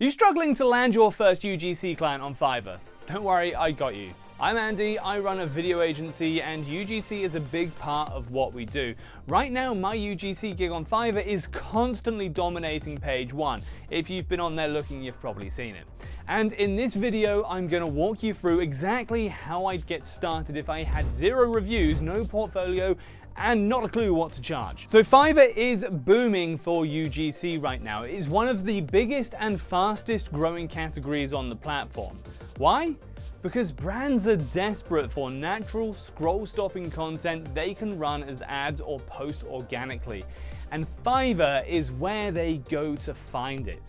You struggling to land your first UGC client on Fiverr? Don't worry, I got you. I'm Andy, I run a video agency and UGC is a big part of what we do. Right now, my UGC gig on Fiverr is constantly dominating page one. If you've been on there looking, you've probably seen it. And in this video, I'm gonna walk you through exactly how I'd get started if I had 0 reviews, no portfolio, and not a clue what to charge. So Fiverr is booming for UGC right now. It is one of the biggest and fastest growing categories on the platform. Why? Because brands are desperate for natural, scroll-stopping content they can run as ads or post organically. And Fiverr is where they go to find it.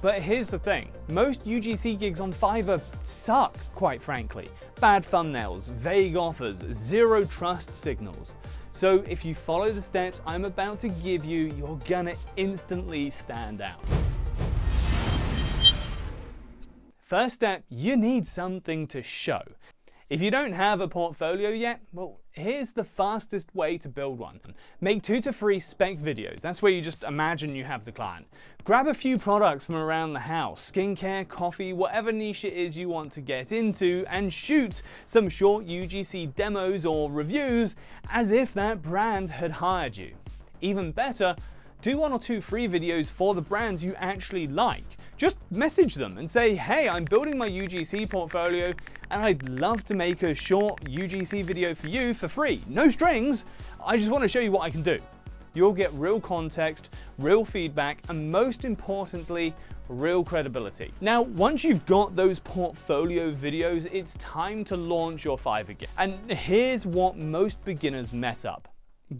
But here's the thing, most UGC gigs on Fiverr suck, quite frankly. Bad thumbnails, vague offers, 0 trust signals. So if you follow the steps I'm about to give you, you're gonna instantly stand out. First step, you need something to show. If you don't have a portfolio yet, well, here's the fastest way to build one. Make 2 to 3 spec videos. That's where you just imagine you have the client. Grab a few products from around the house, skincare, coffee, whatever niche it is you want to get into, and shoot some short UGC demos or reviews as if that brand had hired you. Even better, do 1 or 2 free videos for the brands you actually like. Just message them and say, hey, I'm building my UGC portfolio and I'd love to make a short UGC video for you for free. No strings, I just want to show you what I can do. You'll get real context, real feedback, and most importantly, real credibility. Now, once you've got those portfolio videos, it's time to launch your Fiverr gig. And here's what most beginners mess up.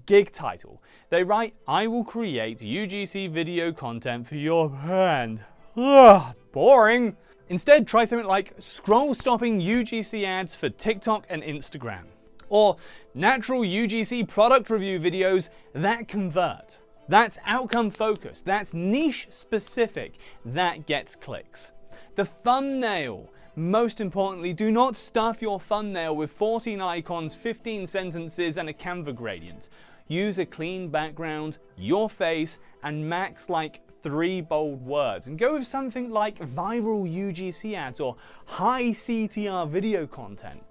Gig title. They write, I will create UGC video content for your brand. Ugh, boring. Instead, try something like scroll-stopping UGC ads for TikTok and Instagram. Or natural UGC product review videos that convert. That's outcome focused, that's niche specific, that gets clicks. The thumbnail. Most importantly, do not stuff your thumbnail with 14 icons, 15 sentences, and a Canva gradient. Use a clean background, your face, and max like 3 bold words, and go with something like viral UGC ads or high CTR video content.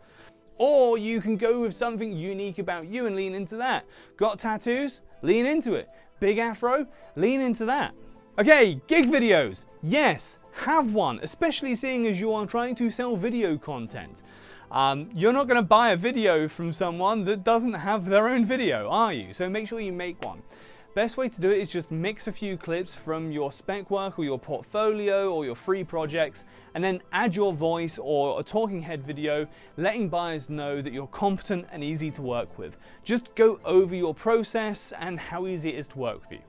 Or you can go with something unique about you and lean into that. Got tattoos? Lean into it. Big afro? Lean into that. Okay, gig videos. Yes, have one, especially seeing as you are trying to sell video content. You're not going to buy a video from someone that doesn't have their own video, are you? So make sure you make one. Best way to do it is just mix a few clips from your spec work or your portfolio or your free projects, and then add your voice or a talking head video, letting buyers know that you're competent and easy to work with. Just go over your process and how easy it is to work with you.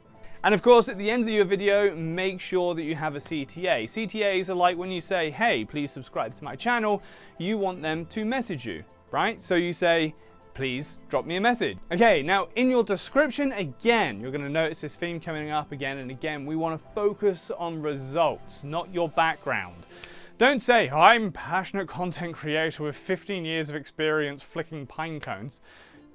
And of course, at the end of your video, make sure that you have a CTA. CTAs are like when you say, hey, please subscribe to my channel, you want them to message you, right? So you say, please drop me a message. Okay, now in your description, again, you're gonna notice this theme coming up again and again. We wanna focus on results, not your background. Don't say, I'm a passionate content creator with 15 years of experience flicking pine cones.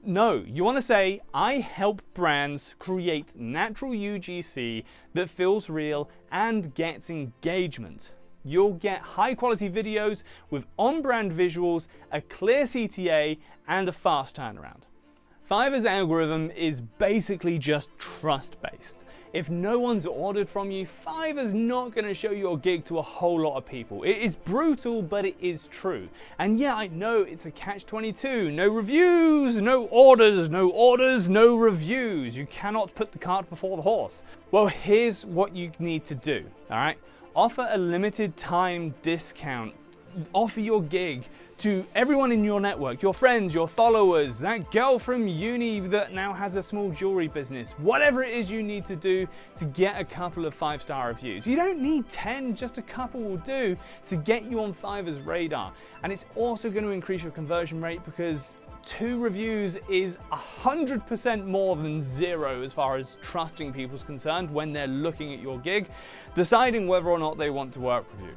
No, you want to say, I help brands create natural UGC that feels real and gets engagement. You'll get high quality videos with on-brand visuals, a clear CTA, and a fast turnaround. Fiverr's algorithm is basically just trust-based. If no one's ordered from you, Fiverr's not going to show your gig to a whole lot of people. It is brutal, but it is true. And yeah, I know it's a catch-22. No reviews, no orders, no reviews. You cannot put the cart before the horse. Well, here's what you need to do, all right? Offer a limited time discount. Offer your gig to everyone in your network, your friends, your followers, that girl from uni that now has a small jewelry business, whatever it is you need to do to get a couple of 5-star reviews. You don't need 10, just a couple will do to get you on Fiverr's radar. And it's also going to increase your conversion rate because 2 reviews is 100% more than 0 as far as trusting people's concerned when they're looking at your gig, deciding whether or not they want to work with you.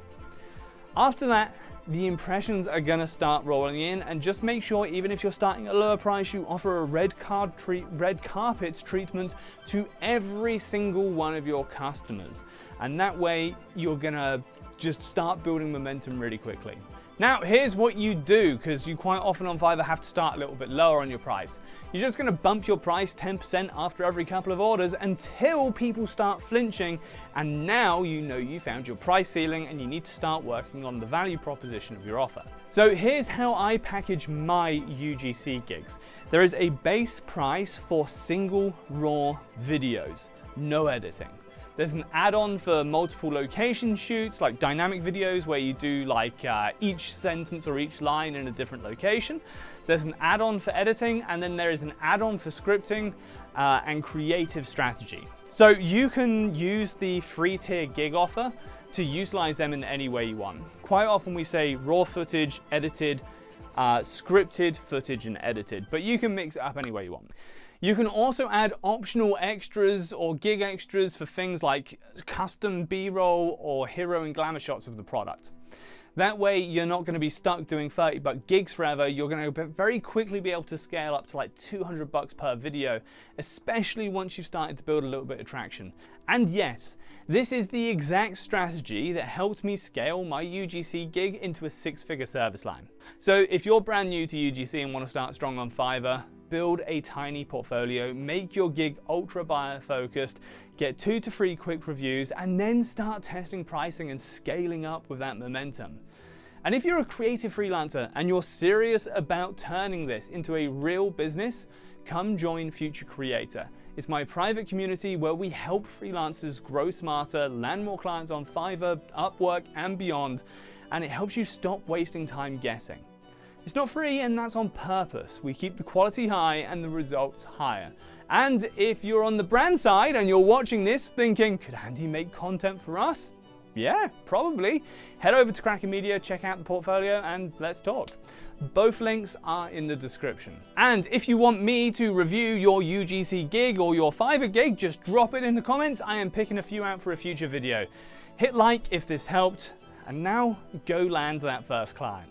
After that, the impressions are gonna start rolling in, and just make sure, even if you're starting at a lower price, you offer a red carpet treatment to every single one of your customers. And that way you're gonna just start building momentum really quickly. Now, here's what you do, because you quite often on Fiverr have to start a little bit lower on your price. You're just going to bump your price 10% after every couple of orders until people start flinching, and now you know you found your price ceiling and you need to start working on the value proposition of your offer. So here's how I package my UGC gigs. There is a base price for single raw videos, no editing. There's an add-on for multiple location shoots, like dynamic videos where you do like each sentence or each line in a different location. There's an add-on for editing, and then there is an add-on for scripting and creative strategy. So you can use the free tier gig offer to utilize them in any way you want. Quite often we say raw footage, edited, scripted footage and edited, but you can mix it up any way you want. You can also add optional extras or gig extras for things like custom B-roll or hero and glamour shots of the product. That way you're not going to be stuck doing $30 gigs forever. You're going to very quickly be able to scale up to like $200 per video, especially once you've started to build a little bit of traction. And yes, this is the exact strategy that helped me scale my UGC gig into a 6-figure service line. So if you're brand new to UGC and want to start strong on Fiverr, build a tiny portfolio, make your gig ultra buyer focused, get 2 to 3 quick reviews, and then start testing pricing and scaling up with that momentum. And if you're a creative freelancer and you're serious about turning this into a real business, come join Future Creator. It's my private community where we help freelancers grow smarter, land more clients on Fiverr, Upwork, and beyond, and it helps you stop wasting time guessing. It's not free, and that's on purpose. We keep the quality high and the results higher. And if you're on the brand side and you're watching this thinking, could Andy make content for us? Yeah, probably. Head over to Kraken Media, check out the portfolio, and let's talk. Both links are in the description. And if you want me to review your UGC gig or your Fiverr gig, just drop it in the comments. I am picking a few out for a future video. Hit like if this helped, and now go land that first client.